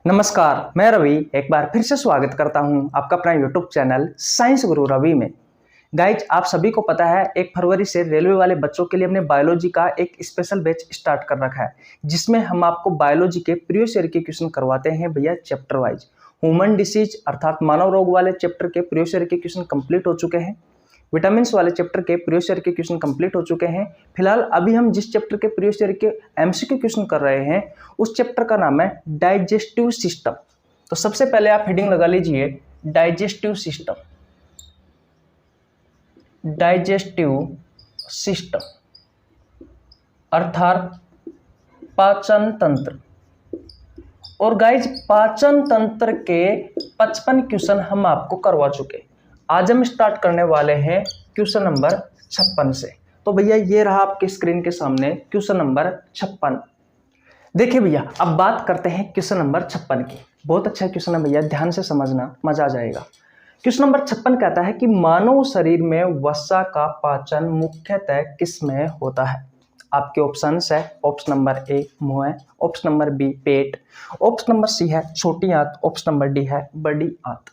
नमस्कार, मैं रवि एक बार फिर से स्वागत करता हूं आपका अपना यूट्यूब चैनल साइंस गुरु रवि में। गाइज, आप सभी को पता है 1 फरवरी से रेलवे वाले बच्चों के लिए हमने बायोलॉजी का एक स्पेशल बैच स्टार्ट कर रखा है, जिसमें हम आपको बायोलॉजी के प्रीवियस ईयर के क्वेश्चन करवाते हैं भैया चैप्टर वाइज। ह्यूमन डिसीज अर्थात मानव रोग वाले चैप्टर के प्रीवियस ईयर के क्वेश्चन कंप्लीट हो चुके हैं। विटामिन्स वाले चैप्टर के प्रीवियस ईयर के क्वेश्चन कंप्लीट हो चुके हैं। फिलहाल अभी हम जिस चैप्टर के प्रीवियस ईयर के एमसीक्यू क्वेश्चन कर रहे हैं उस चैप्टर का नाम है डाइजेस्टिव सिस्टम। तो सबसे पहले आप हेडिंग लगा लीजिए डाइजेस्टिव सिस्टम। डाइजेस्टिव सिस्टम अर्थात पाचन तंत्र। और गाइज, पाचन तंत्र के 55 क्वेश्चन हम आपको करवा चुके। आज हम स्टार्ट करने वाले हैं क्वेश्चन नंबर 56 से। तो भैया ये रहा आपके स्क्रीन के सामने क्वेश्चन नंबर 56। देखिए भैया, अब बात करते हैं क्वेश्चन नंबर 56 की। बहुत अच्छा क्वेश्चन है भैया, ध्यान से समझना, मजा आ जाएगा। क्वेश्चन नंबर 56 कहता है कि मानव शरीर में वसा का पाचन मुख्यतः किस में होता है। आपके ऑप्शंस है, ऑप्शन नंबर ए मुंह है, ऑप्शन नंबर बी पेट, ऑप्शन नंबर सी है छोटी आंत, ऑप्शन नंबर डी है बड़ी आंत।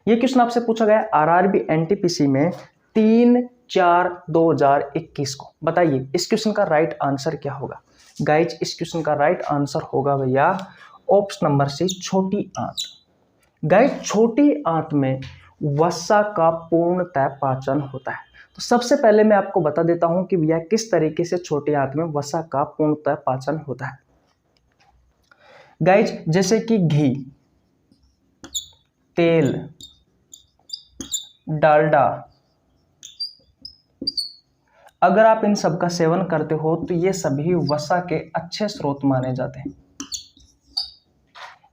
ये क्वेश्चन आपसे पूछा गया आरआरबी एनटीपीसी में 3/4/2021 को। बताइए इस क्वेश्चन का राइट आंसर क्या होगा। गाइज, इस क्वेश्चन का राइट आंसर होगा भैया ऑप्शन नंबर सी छोटी आंत। गाइज, छोटी आंत में वसा का पूर्णतः पाचन होता है। तो सबसे पहले मैं आपको बता देता हूं कि भैया किस तरीके से छोटी आंत में वसा का पूर्णतः पाचन होता है। गाइज, जैसे कि घी, तेल, डालडा, अगर आप इन सब का सेवन करते हो तो ये सभी वसा के अच्छे स्रोत माने जाते हैं।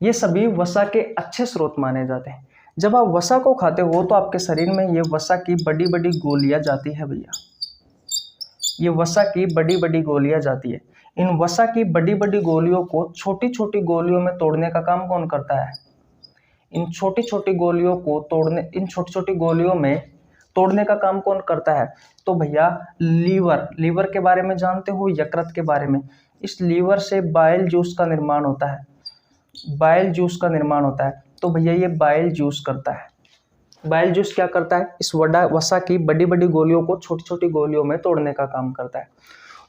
ये सभी वसा के अच्छे स्रोत माने जाते हैं। जब आप वसा को खाते हो तो आपके शरीर में ये वसा की बड़ी बड़ी गोलियां जाती है भैया। ये वसा की बड़ी बड़ी गोलियां जाती है। इन वसा की बड़ी बड़ी गोलियों को छोटी छोटी गोलियों में तोड़ने का काम कौन करता है। इन छोटी छोटी गोलियों को तोड़ने, इन छोटी छोटी गोलियों में तोड़ने का काम कौन करता है। तो भैया लीवर। लीवर के बारे में जानते हो, यकृत के बारे में। इस लीवर से बाइल जूस का निर्माण होता है। बाइल जूस का निर्माण होता है। तो भैया ये बाइल जूस करता है। बाइल जूस क्या करता है, इस वसा की बड़ी बड़ी गोलियों को छोटी छोटी गोलियों में तोड़ने का काम करता है।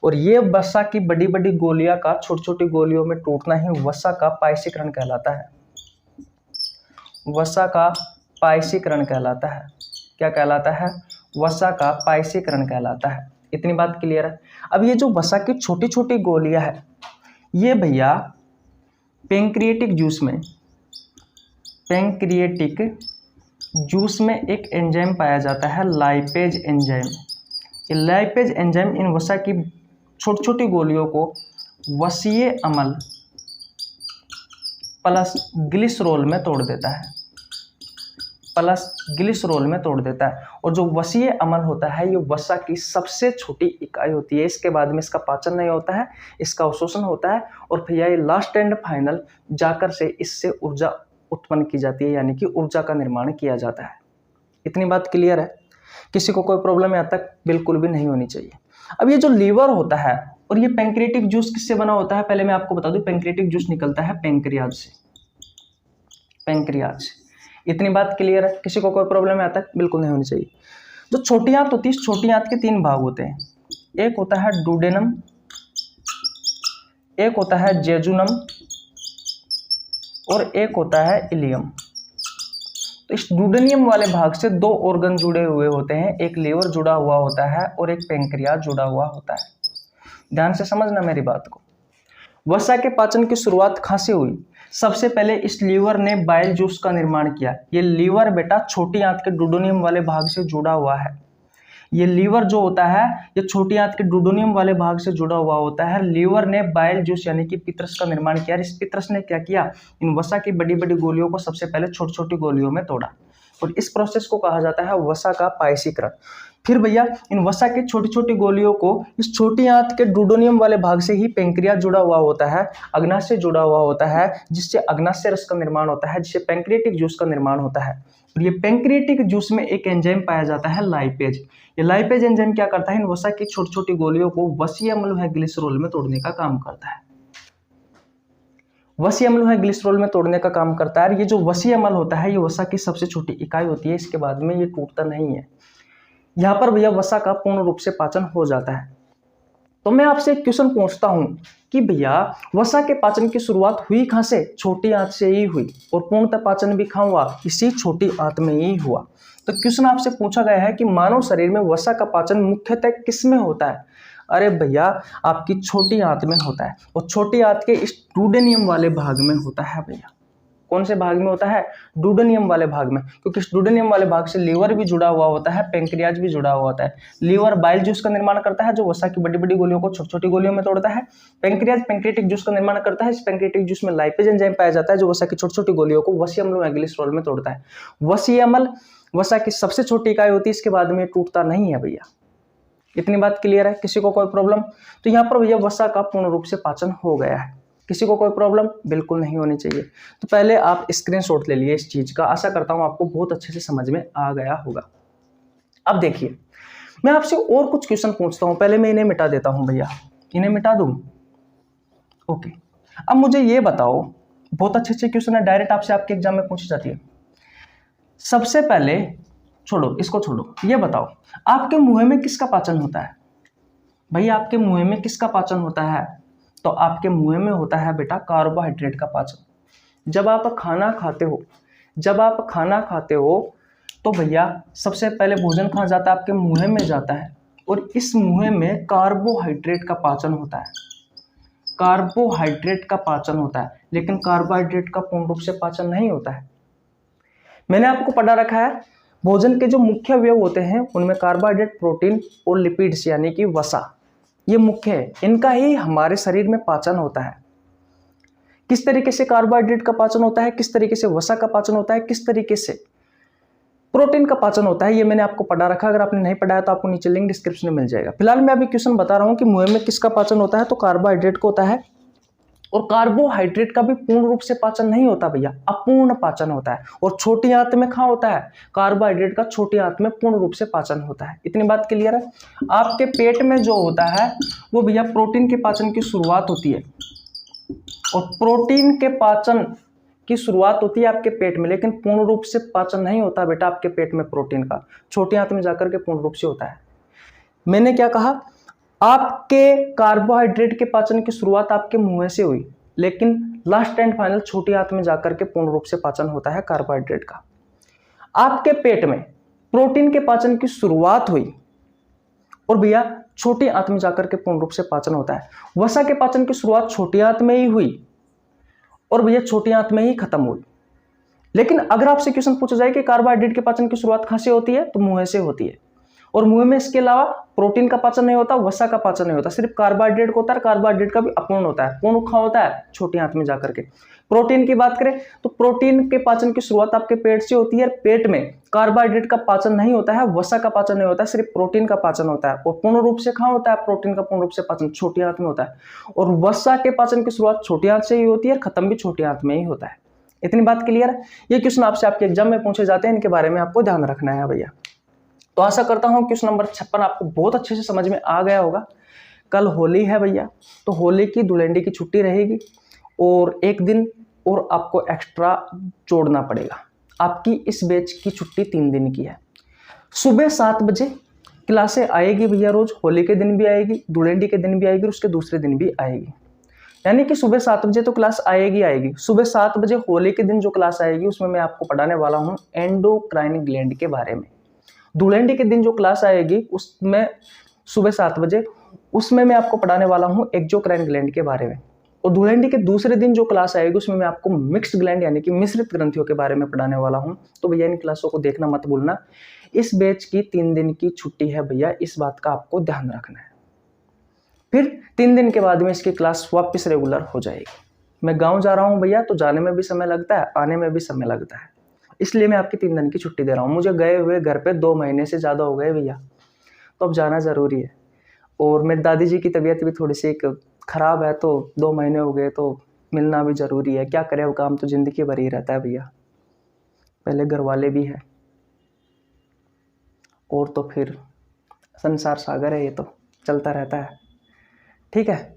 और ये वसा की बड़ी बड़ी गोलियां का छोटी छोटी गोलियों में टूटना ही वसा का पायसीकरण कहलाता है। वसा का पायसीकरण कहलाता है। क्या कहलाता है? वसा का पायसीकरण कहलाता है। इतनी बात क्लियर है। अब ये जो वसा की छोटी छोटी गोलियां है, ये भैया पैंक्रियाटिक जूस में एक एंजाइम पाया जाता है, लाइपेज एंजाइम। ये लाइपेज एंजाइम इन वसा की छोटी छोटी गोलियों को वसीय अम्ल प्लस ग्लिसरॉल में तोड़ देता है। और जो वसीय अम्ल होता है ये वसा की सबसे छोटी इकाई होती है। इसके बाद में इसका पाचन नहीं होता है, इसका अवशोषण होता है और फिर ये लास्ट एंड फाइनल जाकर से इससे ऊर्जा उत्पन्न की जाती है, यानी कि ऊर्जा का निर्माण किया जाता है। इतनी बात क्लियर है? किसी को कोई प्रॉब्लम यहाँ तक बिल्कुल भी नहीं होनी चाहिए। अब ये जो लीवर होता है और ये पैंक्रियाटिक जूस किससे बना होता है, पहले मैं आपको बता दूं, पैंक्रियाटिक जूस निकलता है पैंक्रियाज से। इतनी बात क्लियर है? किसी को कोई प्रॉब्लम यहाँ तक बिल्कुल नहीं होनी चाहिए। जो छोटी आंत होती है, इस छोटी आंत के 3 भाग होते हैं। एक होता है डुडेनम, एक होता है जेजुनम और एक होता है इलियम। तो इस डुडेनियम वाले भाग से 2 ऑर्गन जुड़े हुए होते हैं, एक लीवर जुड़ा हुआ होता है और एक पैंक्रियाज जुड़ा हुआ होता है। ध्यान से समझना मेरी बात को। वसा के पाचन की शुरुआत कहाँ से हुई? सबसे पहले इस लीवर ने बाइल जूस का निर्माण किया। ये लीवर बेटा छोटी आंत के डुडेनियम वाले भाग से जुड़ा हुआ है। ये लीवर जो होता है ये छोटी आंत के डुडेनियम वाले भाग से जुड़ा हुआ होता है। लीवर ने बाइल जूस यानी कि पित्रस का निर्माण किया। इस पित्रस ने क्या किया, इन वसा की बड़ी बड़ी गोलियों को सबसे पहले छोटी छोटी गोलियों में तोड़ा और इस प्रोसेस को कहा जाता है वसा का पायसीकरण। फिर भैया इन वसा की छोटी छोटी गोलियों को इस छोटी आंत के डुडेनियम वाले भाग से ही पैंक्रियाज जुड़ा हुआ होता है, अग्नाशय जुड़ा हुआ होता है, जिससे अग्नाशय रस का निर्माण होता है, जिससे पैंक्रियाटिक जूस का निर्माण होता है। और ये पैंक्रियाटिक जूस में एक एंजाइम पाया जाता है लाइपेज। ये लाइपेज एंजाइम क्या करता है, इन वसा की छोटी छोटी गोलियों को वसीय अम्ल है ग्लिसरॉल में तोड़ने का काम करता है। वसीय अम्ल है ग्लिसरॉल में तोड़ने का काम करता है। ये जो वसीय अम्ल होता है ये वसा की सबसे छोटी इकाई होती है, इसके बाद में ये टूटता नहीं है। यहाँ पर भैया वसा का पूर्ण रूप से पाचन हो जाता है। तो मैं आपसे एक क्वेश्चन पूछता हूं कि भैया वसा के पाचन की शुरुआत हुई कहां से? छोटी आंत से ही हुई, और पूर्णतः पाचन भी कहां हुआ? इसी छोटी आंत में ही हुआ। तो क्वेश्चन आपसे पूछा गया है कि मानव शरीर में वसा का पाचन मुख्यतः किस में होता है? अरे भैया आपकी छोटी आंत में होता है, और छोटी आंत के इस डुडेनियम वाले भाग में होता है। भैया कौन से भाग में होता है? डुडेनियम वाले भाग में, क्योंकि इस डुडेनियम वाले भाग से लीवर भी जुड़ा हुआ होता है, पेंक्रियाज भी जुड़ा हुआ होता है। लीवर बाइल जूस का निर्माण करता है जो वसा की बड़ी बड़ी गोलियों को छोटी छोटी गोलियों में तोड़ता है। पेंक्रियाज पेंक्रियाटिक जूस का निर्माण करता है। इस पेंक्रियाटिक जूस में लाइपेज एंजाइम पाया जाता है जो वसा की छोटी छोटी गोलियों को वसीय अम्ल व ग्लिसरॉल में तोड़ता है। वसीय अम्ल वसा की सबसे छोटी इकाई होती है, इसके बाद में टूटता नहीं है। भैया इतनी बात क्लियर है? किसी को कोई प्रॉब्लम? तो यहाँ पर भैया वसा का पूर्ण रूप से पाचन हो गया है। किसी को कोई प्रॉब्लम बिल्कुल नहीं होनी चाहिए। तो पहले आप स्क्रीनशॉट ले लिए इस चीज का। आशा करता हूं आपको बहुत अच्छे से समझ में आ गया होगा। अब देखिए मैं आपसे और कुछ क्वेश्चन पूछता हूं, पहले मैं इन्हें मिटा देता हूं। भैया इन्हें मिटा दूं? ओके। अब मुझे ये बताओ, बहुत अच्छे अच्छे क्वेश्चन है, डायरेक्ट आपसे आपके एग्जाम में पूछी जाती है। सबसे पहले छोड़ो, इसको छोड़ो, ये बताओ आपके मुंह में किसका पाचन होता है? भैया आपके मुंह में किसका पाचन होता है? तो आपके मुंह में होता है बेटा कार्बोहाइड्रेट का पाचन। जब आप खाना खाते हो तो भैया सबसे पहले भोजन कहाँ जाता है? आपके मुंह में जाता है, और इस मुंह में कार्बोहाइड्रेट का पाचन होता है। कार्बोहाइड्रेट का पाचन होता है, लेकिन कार्बोहाइड्रेट का पूर्ण रूप से पाचन नहीं होता है। मैंने आपको पढ़ा रखा है भोजन के जो मुख्य अवयव होते हैं उनमें कार्बोहाइड्रेट, प्रोटीन और लिपिड्स यानी कि वसा, ये मुख्य है। इनका ही हमारे शरीर में पाचन होता है। किस तरीके से कार्बोहाइड्रेट का पाचन होता है, किस तरीके से वसा का पाचन होता है, किस तरीके से प्रोटीन का पाचन होता है, ये मैंने आपको पढ़ा रखा है। अगर आपने नहीं पढ़ा है तो आपको नीचे लिंक डिस्क्रिप्शन में मिल जाएगा। फिलहाल मैं अभी क्वेश्चन बता रहा हूं कि मुंह में किसका पाचन होता है, तो कार्बोहाइड्रेट को होता है। और कार्बोहाइड्रेट का भी पूर्ण रूप से पाचन नहीं होता भैया, अपूर्ण पाचन होता है। और छोटी आंत में कहाँ होता है? कार्बोहाइड्रेट का छोटी आंत में पूर्ण रूप से पाचन होता है। इतनी बात क्लियर है? आपके पेट में जो होता है वो भैया प्रोटीन के पाचन की शुरुआत होती है, और प्रोटीन के पाचन की शुरुआत होती है आपके पेट में, लेकिन पूर्ण रूप से पाचन नहीं होता बेटा आपके पेट में प्रोटीन का, छोटी आंत में जाकर के पूर्ण रूप से होता है। मैंने क्या कहा? आपके कार्बोहाइड्रेट के पाचन की शुरुआत आपके मुंह से हुई, लेकिन लास्ट एंड फाइनल छोटी आंत में जाकर के पूर्ण रूप से पाचन होता है कार्बोहाइड्रेट का। आपके पेट में प्रोटीन के पाचन की शुरुआत हुई, और भैया छोटी आंत में जाकर के पूर्ण रूप से पाचन होता है। वसा के पाचन की शुरुआत छोटी आंत में ही हुई, और भैया छोटी आंत में ही खत्म हुई। लेकिन अगर आपसे क्वेश्चन पूछा जाए कि कार्बोहाइड्रेट के पाचन की शुरुआत कहां से होती है, तो मुंह से होती है। और मुंह में इसके अलावा प्रोटीन का पाचन नहीं होता, वसा का पाचन नहीं होता, सिर्फ कार्बोहाइड्रेट को होता है। कार्बोहाइड्रेट का भी अपूर्ण होता है, पूर्ण कहां होता है? छोटी आंत में जाकर के। प्रोटीन की बात करें तो प्रोटीन के पाचन की शुरुआत आपके पेट से होती है। पेट में कार्बोहाइड्रेट का पाचन नहीं होता है, वसा का पाचन नहीं होता है, सिर्फ प्रोटीन का पाचन होता है। और पूर्ण रूप से कहां होता है प्रोटीन का पूर्ण रूप से पाचन? छोटी आंत में होता है। और वसा के पाचन की शुरुआत छोटी आंत से ही होती है, खत्म भी छोटी आंत में ही होता है। इतनी बात क्लियर है? ये क्वेश्चन आपसे आपके एग्जाम में पूछे जाते हैं, इनके बारे में आपको ध्यान रखना है भैया। तो आशा करता हूं क्वेश्चन नंबर 56 आपको बहुत अच्छे से समझ में आ गया होगा। कल होली है भैया, तो होली की धुलेंडी की छुट्टी रहेगी, और एक दिन और आपको एक्स्ट्रा जोड़ना पड़ेगा। आपकी इस बैच की छुट्टी 3 दिन की है। सुबह 7 बजे क्लासें आएगी भैया, रोज होली के दिन भी आएगी, धुलेंडी के दिन भी आएगी, और उसके दूसरे दिन भी आएगी। यानी कि सुबह 7 बजे तो क्लास आएगी। सुबह 7 बजे होली के दिन जो क्लास आएगी उसमें मैं आपको पढ़ाने वाला हूँ एंडोक्राइन ग्लैंड के बारे में। धुलेंडी के दिन जो क्लास आएगी उसमें सुबह 7 बजे, उसमें मैं आपको पढ़ाने वाला हूँ एक्सोक्राइन ग्लैंड के बारे में। और धुलेंडी के दूसरे दिन जो क्लास आएगी उसमें मैं आपको मिक्स्ड ग्लैंड यानी कि मिश्रित ग्रंथियों के बारे में पढ़ाने वाला हूँ। तो भैया इन क्लासों को देखना मत भूलना। इस बैच की 3 दिन की छुट्टी है भैया, इस बात का आपको ध्यान रखना है। फिर 3 दिन के बाद में इसकी क्लास वापस रेगुलर हो जाएगी। मैं गाँव जा रहा हूँ भैया, तो जाने में भी समय लगता है, आने में भी समय लगता है, इसलिए मैं आपकी 3 दिन की छुट्टी दे रहा हूँ। मुझे गए हुए घर पे 2 महीने से ज़्यादा हो गए भैया, तो अब जाना ज़रूरी है। और मेरी दादी जी की तबीयत भी थोड़ी सी ख़राब है, तो 2 महीने हो गए, तो मिलना भी ज़रूरी है। क्या करें, अब काम तो ज़िंदगी भर ही रहता है भैया। पहले घर वाले भी है, और तो फिर संसार सागर है, ये तो चलता रहता है। ठीक है,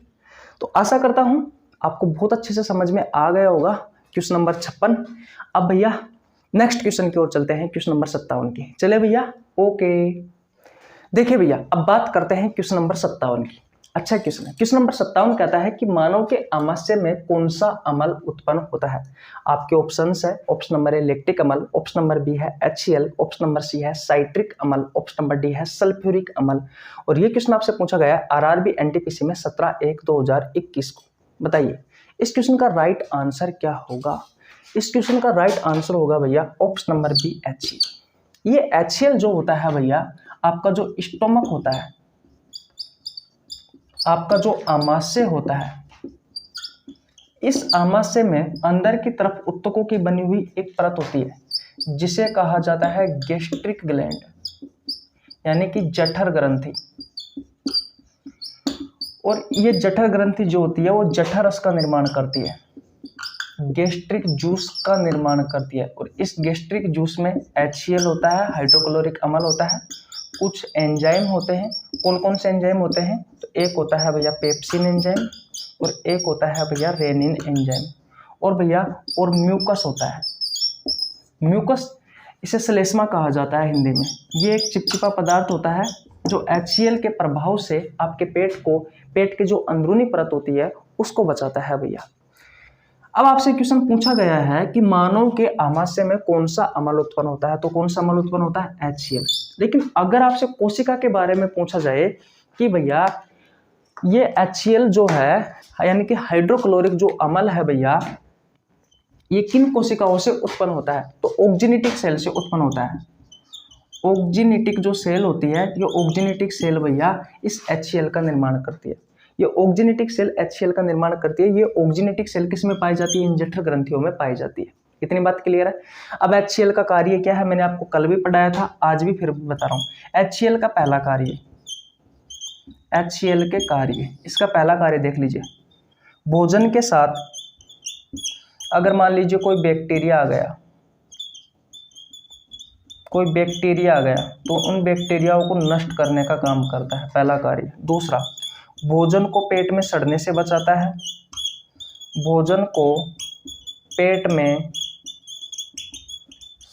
तो आशा करता हूँ आपको बहुत अच्छे से समझ में आ गया होगा क्वेश्चन नंबर 56। अब भैया नेक्स्ट क्वेश्चन की ओर चलते हैं, क्वेश्चन नंबर 57 की। चले भैया, ओके। देखिए भैया, अब बात करते हैं क्वेश्चन नंबर 57 की। अच्छा क्वेश्चन है। क्वेश्चन नंबर 57 कहता है कि मानव के आमाशय में कौन सा अम्ल उत्पन्न होता है। आपके ऑप्शंस है, ऑप्शन नंबर ए लैक्टिक अम्ल, ऑप्शन नंबर बी है HCl, ऑप्शन नंबर सी है साइट्रिक अम्ल, ऑप्शन नंबर डी है सल्फ्यूरिक अम्ल। और ये क्वेश्चन आपसे पूछा गया है RRB NTPC में 17/1/2021 को। बताइए इस क्वेश्चन का राइट आंसर क्या होगा। इस क्वेश्चन का राइट आंसर होगा भैया ऑप्शन नंबर बी HCl। ये HCl जो होता है भैया, आपका जो स्टोमक होता है, आपका जो आमाशय होता है, इस आमाशय में अंदर की तरफ ऊतकों की बनी हुई एक परत होती है जिसे कहा जाता है गैस्ट्रिक ग्लैंड, यानी कि जठर ग्रंथि। और ये जठर ग्रंथि जो होती है वो जठर रस का निर्माण करती है, गैस्ट्रिक जूस का निर्माण करती है। और इस गैस्ट्रिक जूस में HCl होता है, हाइड्रोक्लोरिक अम्ल होता है, कुछ एंजाइम होते हैं। कौन कौन से एंजाइम होते हैं? तो एक होता है भैया पेप्सिन एंजाइम, और एक होता है भैया रेनिन एंजाइम, और भैया और म्यूकस होता है। म्यूकस, इसे श्लेष्मा कहा जाता है हिंदी में। ये एक चिपचिपा पदार्थ होता है जो HCl के प्रभाव से आपके पेट के जो अंदरूनी परत होती है उसको बचाता है भैया। अब आपसे क्वेश्चन पूछा गया है कि मानव के आमाशय में कौन सा अम्ल उत्पन्न होता है, तो कौन सा अम्ल उत्पन्न होता है? HCl। लेकिन अगर आपसे कोशिका के बारे में पूछा जाए कि भैया ये HCl जो है, यानी कि हाइड्रोक्लोरिक जो अम्ल है भैया, ये किन कोशिकाओं से उत्पन्न होता है? तो ऑक्जिनेटिक सेल से उत्पन्न होता है। ऑक्जिनेटिक जो सेल होती है, ये ऑक्जिनेटिक सेल भैया इस HCl का निर्माण करती है। ये ऑक्जिनेटिक सेल HCl का निर्माण करती है। ये ऑक्जिनेटिक सेल किस में पाई जाती है? इन जठर ग्रंथियों में पाई जाती है। इतनी बात क्लियर है। अब HCl का कार्य क्या है, मैंने आपको कल भी पढ़ाया था, आज भी फिर बता रहा हूँ। HCl का पहला कार्य, HCl के कार्य, इसका पहला कार्य देख लीजिए। भोजन के साथ अगर मान लीजिए कोई बैक्टीरिया आ गया, तो उन बैक्टीरियाओं को नष्ट करने का काम करता है, पहला कार्य। दूसरा, भोजन को पेट में सड़ने से बचाता है, भोजन को पेट में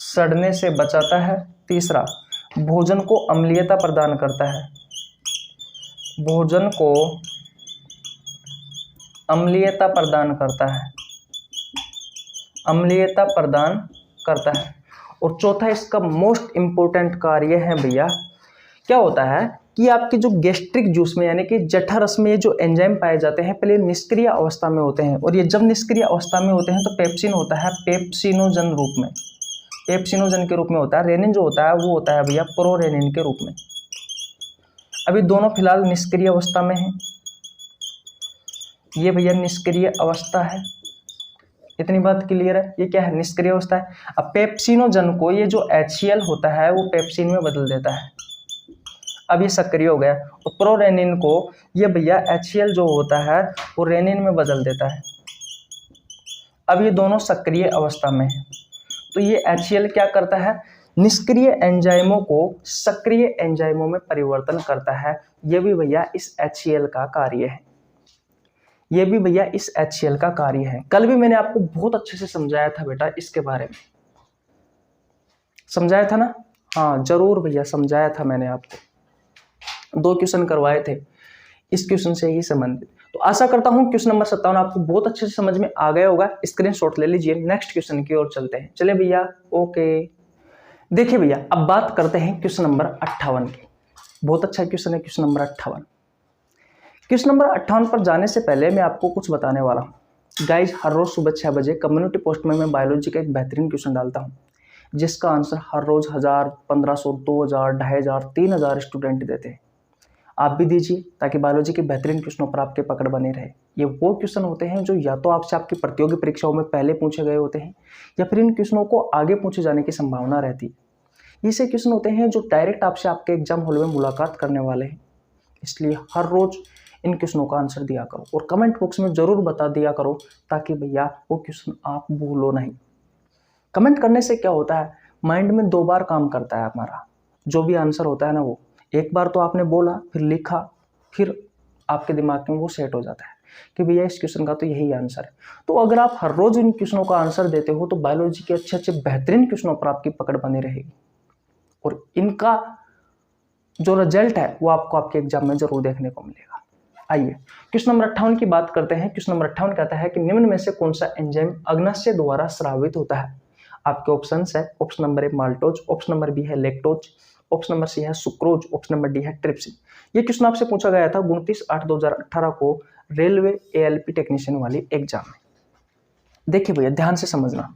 सड़ने से बचाता है। तीसरा, भोजन को अम्लीयता प्रदान करता है, भोजन को अम्लीयता प्रदान करता है, अम्लीयता प्रदान करता है। और चौथा, इसका मोस्ट इंपोर्टेंट कार्य है भैया, क्या होता है कि आपके जो गैस्ट्रिक जूस में, यानी कि जठर रस में जो एंजाइम पाए जाते हैं, पहले निष्क्रिय अवस्था में होते हैं। और ये जब निष्क्रिय अवस्था में होते हैं तो पेप्सिन होता है पेप्सिनोजन रूप में, पेप्सिनोजन के रूप में होता है। रेनिन जो होता है वो होता है भैया प्रोरेनिन के रूप में। अभी दोनों फिलहाल निष्क्रिय अवस्था में है। ये भैया निष्क्रिय अवस्था है। इतनी बात क्लियर है। ये क्या है? निष्क्रिय अवस्था है। अब पेप्सिनोजन को ये जो HCl होता है वो पेप्सिन में बदल देता है। अब ये सक्रिय हो गया। और प्रोरेनिन को ये भैया HCl जो होता है वो रेनिन में बदल देता है। अब ये दोनों सक्रिय अवस्था में है। तो ये HCl क्या करता है? निष्क्रिय एंजाइमों को सक्रिय एंजाइमों में परिवर्तन करता है। ये भी भैया इस HCl का कार्य है। ये भी भैया इस HCl का कार्य है। कल भी मैंने आपको बहुत अच्छे से समझाया था बेटा, इसके बारे में समझाया था ना? हाँ जरूर भैया समझाया था मैंने आपको। 2 क्वेश्चन करवाए थे इस क्वेश्चन से ही संबंधित। तो आशा करता हूँ क्वेश्चन नंबर 57 आपको बहुत अच्छे से समझ में आ गया होगा। स्क्रीनशॉट ले लीजिए। नेक्स्ट क्वेश्चन की ओर चलते हैं। चले भैया, ओके। देखिए भैया, अब बात करते हैं क्वेश्चन नंबर 58 की। बहुत अच्छा क्वेश्चन है क्वेश्चन नंबर 58। क्वेश्चन नंबर 58 पर जाने से पहले मैं आपको कुछ बताने वाला हूँ। गाइज, हर रोज सुबह 6 बजे कम्युनिटी पोस्ट में मैं बायोलॉजी का एक बेहतरीन क्वेश्चन डालता हूँ, जिसका आंसर हर रोज 1000, 1500, 2000, 2500, 3000 स्टूडेंट देते हैं। आप भी दीजिए ताकि बायोलॉजी के बेहतरीन क्वेश्चनों पर आपके पकड़ बने रहे। ये वो क्वेश्चन होते हैं जो या तो आपसे आपकी प्रतियोगी परीक्षाओं में पहले पूछे गए होते हैं, या फिर इन क्वेश्चनों को आगे पूछे जाने की संभावना रहती है। ऐसे क्वेश्चन होते हैं जो डायरेक्ट आपसे आपके एग्जाम हॉल में मुलाकात करने वाले हैं। इसलिए हर रोज इन क्वेश्चनों का आंसर दिया करो और कमेंट बॉक्स में जरूर बता दिया करो, ताकि भैया वो क्वेश्चन आप भूलो नहीं। कमेंट करने से क्या होता है, माइंड में 2 बार काम करता है हमारा। जो भी आंसर होता है ना, वो एक बार तो आपने बोला, फिर लिखा, फिर आपके दिमाग में वो सेट हो जाता है। कि भैया इस क्वेश्चन का तो यही आंसर है। तो अगर आप हर रोज इन क्वेश्चनों का आंसर देते हो तो बायोलॉजी के अच्छे अच्छे बेहतरीन क्वेश्चनों पर आपकी पकड़ बनी रहेगी और इनका जो रिजल्ट है वो आपको आपके एग्जाम में जरूर देखने को मिलेगा। आइए क्वेश्चन नंबर 58 की बात करते हैं। क्वेश्चन नंबर 58 कहता है कि निम्न में से कौन सा एंजाइम अग्नाशय द्वारा स्रावित होता है। आपके ऑप्शंस है, option number A maltose, option number B है लैक्टोज, ऑप्शन नंबर सी है सुक्रोज, ऑप्शन नंबर डी है ट्रिप्सिन। ये क्वेश्चन आपसे पूछा गया था 29/8/2018 को रेलवे एएलपी टेक्नीशियन वाली एग्जाम में। देखिए भैया ध्यान से समझना,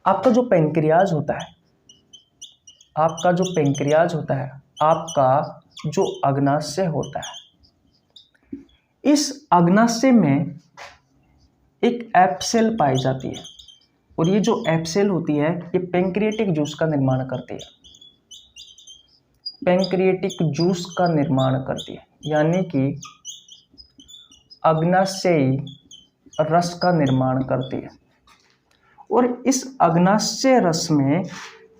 आपका जो पैंक्रियाज होता है, आपका जो पैंक्रियाज होता है, आपका जो अग्नाशय होता है, इस अग्नाशय में एक एप सेल पाई जाती है और ये जो एप सेल होती है ये पैंक्रियाटिक जूस का निर्माण करती है। पैंक्रियाटिक जूस का निर्माण करती है यानी कि अग्नाशयी रस का निर्माण करती है। और इस अग्नाशय रस में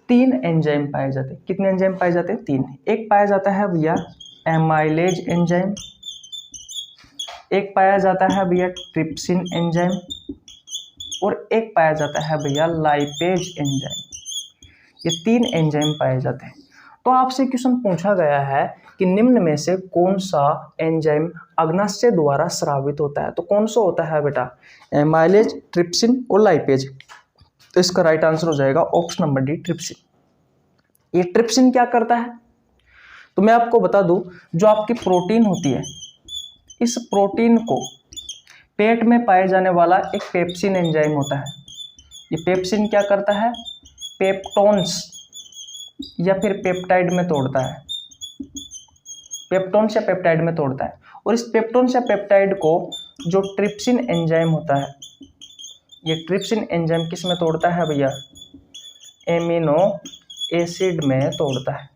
3 एंजाइम पाए जाते हैं। कितने एंजाइम पाए जाते हैं? 3। एक पाया जाता है भैया एमाइलेज एंजाइम, एक पाया जाता है भैया ट्रिप्सिन एंजाइम और एक पाया जाता है भैया लाइपेज एंजाइम। ये 3 एंजाइम पाए जाते हैं। तो आपसे क्वेश्चन पूछा गया है कि निम्न में से कौन सा एंजाइम अग्नाशय द्वारा स्रावित होता है। तो कौन सा होता है बेटा? एमाइलेज, ट्रिप्सिन और लाइपेज। तो इसका राइट आंसर हो जाएगा ऑप्शन नंबर डी ट्रिप्सिन। ये ट्रिप्सिन क्या करता है तो मैं आपको बता दूं, जो आपकी प्रोटीन होती है, इस प्रोटीन को पेट में पाए जाने वाला एक पेप्सिन एंजाइम होता है। ये पेप्सिन क्या करता है? पेप्टोन्स या फिर पेप्टाइड में तोड़ता है। पेप्टोन्स या पेप्टाइड में तोड़ता है और इस पेप्टोन्स या पेप्टाइड को जो ट्रिप्सिन एंजाइम होता है, ये ट्रिप्सिन एंजाइम किस में तोड़ता है भैया? एमिनो एसिड में तोड़ता है।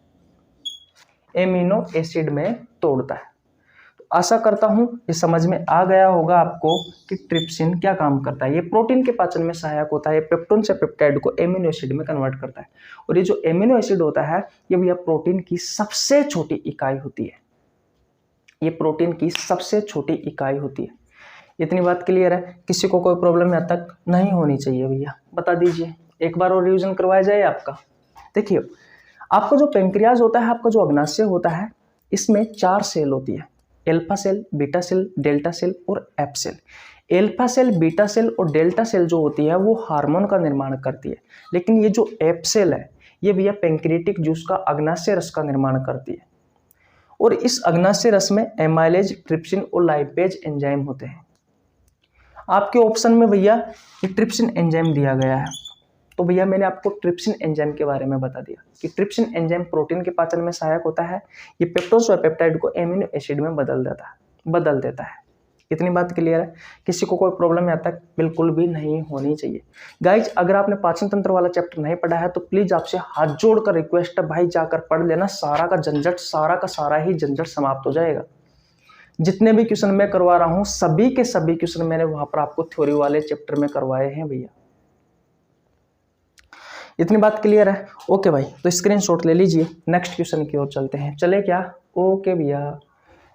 एमिनो एसिड में तोड़ता है। तो आशा करता हूं ये समझ में आ गया होगा आपको कि ट्रिप्सिन क्या काम करता है। ये प्रोटीन के पाचन में सहायक होता है। ये पेप्टोन से पेप्टाइड को एमिनो एसिड में कन्वर्ट करता है और ये जो एमिनो एसिड होता है ये भैया प्रोटीन की सबसे छोटी इकाई होती है। ये प्रोटीन की सबसे छोटी इकाई होती है। इतनी बात क्लियर है? किसी को कोई प्रॉब्लम यहाँ तक नहीं होनी चाहिए भैया, बता दीजिए। एक बार और रिवीजन करवाया जाए आपका। देखिए आपका जो पैंक्रियाज होता है, आपका जो अग्नाशय होता है, इसमें 4 सेल होती है, alpha cell, beta cell, delta cell और एप cell. Alpha cell, beta cell और डेल्टा सेल जो होती है वो हार्मोन का निर्माण करती है, लेकिन ये जो एप सेल है ये भैया पैंक्रियाटिक जूस का अग्नाशय रस का निर्माण करती है। और इस अग्नाशय रस में एमाइलेज, ट्रिप्सिन और लाइपेज एंजाइम होते हैं। आपके ऑप्शन में भैया ये ट्रिप्सिन एंजाइम दिया गया है, तो भैया मैंने आपको ट्रिप्सिन एंजाइम के बारे में बता दिया कि ट्रिप्सिन एंजाइम प्रोटीन के पाचन में सहायक होता है। ये पेप्टोज और पेप्टाइड को एमिनो एसिड में बदल देता है। इतनी बात क्लियर है? किसी को कोई प्रॉब्लम यहाँ तक बिल्कुल भी नहीं होनी चाहिए। गाइज अगर आपने पाचन तंत्र वाला चैप्टर नहीं पढ़ा है तो प्लीज आपसे हाथ जोड़कर रिक्वेस्ट है भाई, जाकर पढ़ लेना। सारा का झंझट, सारा का सारा ही झंझट समाप्त हो जाएगा। जितने भी क्वेश्चन मैं करवा रहा हूँ सभी के सभी क्वेश्चन मैंने वहां पर आपको थ्योरी वाले चैप्टर में करवाए हैं भैया। इतनी बात क्लियर है? ओके भाई, तो स्क्रीनशॉट ले लीजिए। नेक्स्ट क्वेश्चन की ओर चलते हैं। चले क्या? ओके भैया।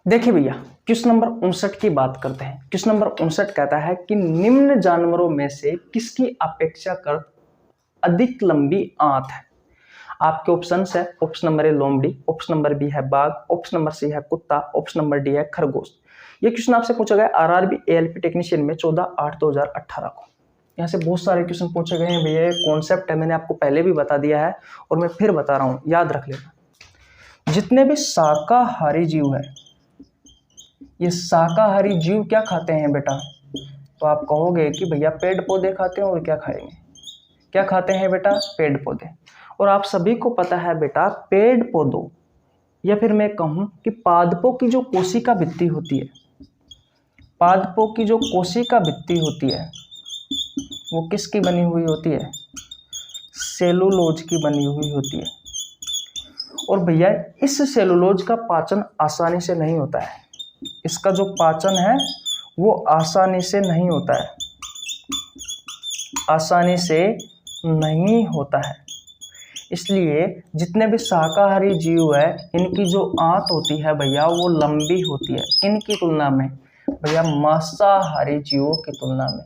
देखिए भैया क्वेश्चन नंबर 59 की बात करते हैं। क्वेश्चन नंबर 59 कहता है कि निम्न जानवरों में से किसकी अपेक्षाकृत अधिक लंबी आंत है। आपके ऑप्शन है, ऑप्शन नंबर ए लोमड़ी, ऑप्शन नंबर बी है बाघ, ऑप्शन नंबर सी है कुत्ता, ऑप्शन नंबर डी है खरगोश। ये क्वेश्चन आपसे पूछा गया आरआरबी एएलपी टेक्नीशियन में 14/8/2018 को। यहाँ से बहुत सारे क्वेश्चन पूछे गए हैं भैया। कॉन्सेप्ट है, मैंने आपको पहले भी बता दिया है और मैं फिर बता रहा हूँ, याद रख लेना। जितने भी शाकाहारी जीव है, ये शाकाहारी जीव क्या खाते हैं बेटा? तो आप कहोगे कि भैया पेड़ पौधे खाते हैं। और क्या खाएंगे? क्या खाते हैं बेटा? पेड़ पौधे। और आप सभी को पता है बेटा, पेड़ पौधों या फिर मैं कहूँ कि पादपों की जो कोशिका भित्ति होती है, पादपों की जो कोशिका भित्ति होती है वो किसकी बनी हुई होती है? सेलुलोज की बनी हुई होती है। और भैया इस सेलुलोज का पाचन आसानी से नहीं होता है। इसका जो पाचन है वो आसानी से नहीं होता है, आसानी से नहीं होता है। इसलिए जितने भी शाकाहारी जीव है इनकी जो आंत होती है भैया वो लंबी होती है। इनकी तुलना में भैया मांसाहारी जीवों की तुलना में,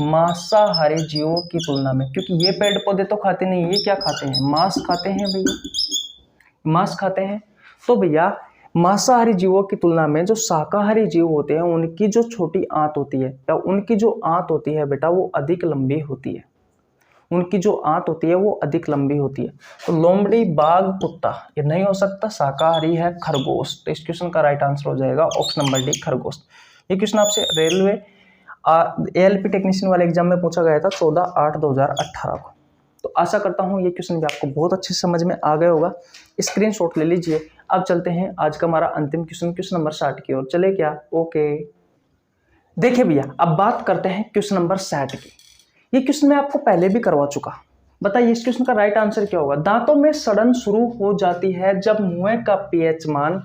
मांसाहारी जीवों की तुलना में, क्योंकि ये पेड़ पौधे तो खाते नहीं, ये क्या खाते हैं, मांस खाते हैं भैया, मांस खाते हैं। तो भैया मांसाहारी जीवों की तुलना में जो शाकाहारी जीव होते हैं उनकी जो छोटी आंत होती है या उनकी जो आंत होती है बेटा वो अधिक लंबी होती है, उनकी जो आंत होती है वो अधिक लंबी होती है। तो लोमड़ी, बाघ, कुत्ता ये नहीं हो सकता, शाकाहारी है खरगोश। तो इस क्वेश्चन का राइट आंसर हो जाएगा ऑप्शन नंबर डी, खरगोश। ये क्वेश्चन आपसे रेलवे एएलपी टेक्नीशियन वाले एग्जाम में पूछा गया था 14/8/2018 को। तो आशा करता हूँ ये क्वेश्चन भी आपको बहुत अच्छे से समझ में आ गया होगा। स्क्रीनशॉट ले लीजिए। अब चलते हैं आज का हमारा अंतिम क्वेश्चन, क्वेश्चन नंबर 60 की ओर। चले क्या? ओके, देखिए भैया अब बात करते हैं क्वेश्चन नंबर 60 की। ये क्वेश्चन मैं आपको पहले भी करवा चुका। बताइए इस क्वेश्चन का राइट आंसर क्या होगा। दांतों में सड़न शुरू हो जाती है जब मुंह का पीएच मान ...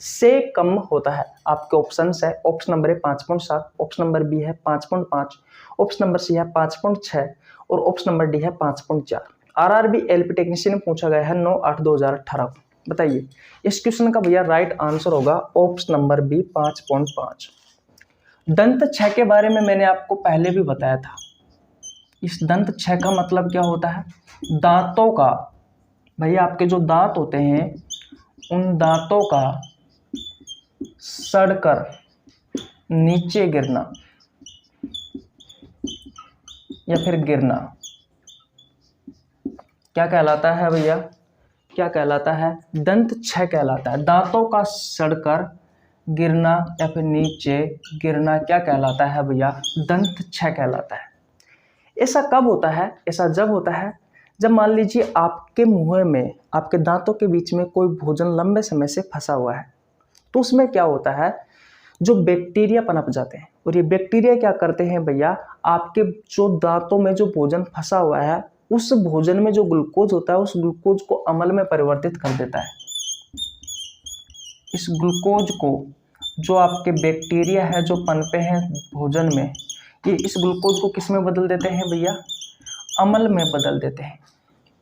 से कम होता है। आपके ऑप्शंस है, option number A 5.7, option number B है 5.5, ऑप्शन नंबर सी है 5.6 और ऑप्शन नंबर डी है 5.4। आरआरबी एलपी टेक्नीशियन पूछा गया है 9/8/2018 को। बताइए इस क्वेश्चन का भैया राइट आंसर होगा ऑप्शन नंबर बी 5.5। दंत क्षय के बारे में मैंने आपको पहले भी बताया था। इस दंत क्षय का मतलब क्या होता है? दांतों का, भैया आपके जो दांत होते हैं उन दांतों का सड़कर नीचे गिरना या फिर गिरना क्या कहलाता है भैया? क्या कहलाता है? दंत क्षय कहलाता है। दांतों का सड़कर गिरना या फिर नीचे गिरना क्या कहलाता है भैया? दंत क्षय कहलाता है। ऐसा कब होता है? ऐसा जब होता है जब मान लीजिए आपके मुंह में, आपके दांतों के बीच में कोई भोजन लंबे समय से फंसा हुआ है। तो उसमें क्या होता है, जो बैक्टीरिया पनप जाते हैं और ये बैक्टीरिया क्या करते हैं भैया, आपके जो दांतों में जो भोजन फंसा हुआ है उस भोजन में जो ग्लूकोज होता है उस ग्लूकोज को अम्ल में परिवर्तित कर देता है। इस ग्लूकोज को जो आपके बैक्टीरिया है जो पनपे हैं भोजन में, ये इस ग्लूकोज को किस में बदल देते हैं भैया? अम्ल में बदल देते हैं।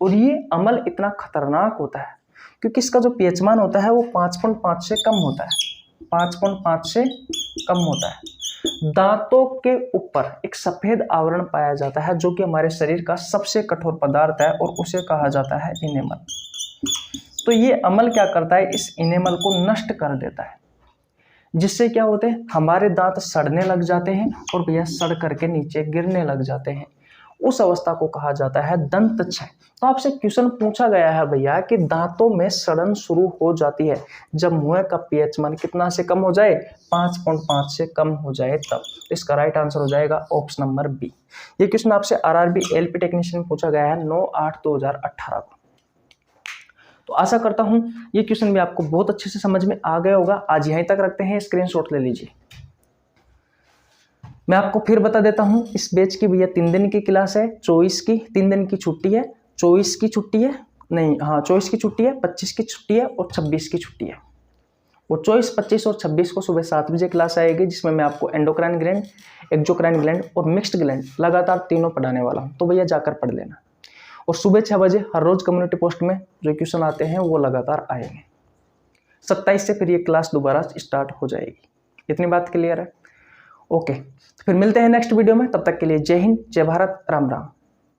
और ये अम्ल इतना खतरनाक होता है क्योंकि इसका जो पीएच मान होता है वो 5.5 से कम होता है, 5.5 से कम होता है। दांतों के ऊपर एक सफेद आवरण पाया जाता है जो कि हमारे शरीर का सबसे कठोर पदार्थ है और उसे कहा जाता है इनेमल। तो ये अम्ल क्या करता है, इस इनेमल को नष्ट कर देता है, जिससे क्या होते हैं, हमारे दांत सड़ने लग जाते हैं और भैया सड़ करके नीचे गिरने लग जाते हैं। उस अवस्था को कहा जाता है दंत क्षय। तो आपसे क्वेश्चन पूछा गया है भैया कि दांतों में सड़न शुरू हो जाती है जब मुंह का पीएच मान कितना से कम हो जाए? 5.5 से कम हो जाए तब। इसका राइट आंसर हो जाएगा ऑप्शन नंबर बी। ये क्वेश्चन आपसे आरआरबी एलपी टेक्नीशियन पूछा गया है 9/8/2018 को। तो आशा करता हूं ये क्वेश्चन भी आपको बहुत अच्छे से समझ में आ गया होगा। आज यहीं तक रखते हैं, स्क्रीनशॉट ले लीजिए। मैं आपको फिर बता देता हूं, इस बैच की भैया 3 दिन की क्लास है, 24 की 3 दिन की छुट्टी है, 24 की छुट्टी है, नहीं हाँ 24 की छुट्टी है, 25 की छुट्टी है और 26 की छुट्टी है। और 24, 25 और 26 को सुबह 7 बजे क्लास आएगी जिसमें मैं आपको एंडोक्राइन ग्लैंड, एक्सोक्राइन ग्लैंड और मिक्स्ड ग्लैंड लगातार तीनों पढ़ाने वाला हूँ। तो भैया जाकर पढ़ लेना। और सुबह 6 बजे हर रोज कम्युनिटी पोस्ट में जो क्वेश्चन आते हैं वो लगातार आएंगे। 27 से फिर ये क्लास दोबारा स्टार्ट हो जाएगी। इतनी बात क्लियर है? ओके, तो फिर मिलते हैं नेक्स्ट वीडियो में। तब तक के लिए जय हिंद, जय भारत, राम राम।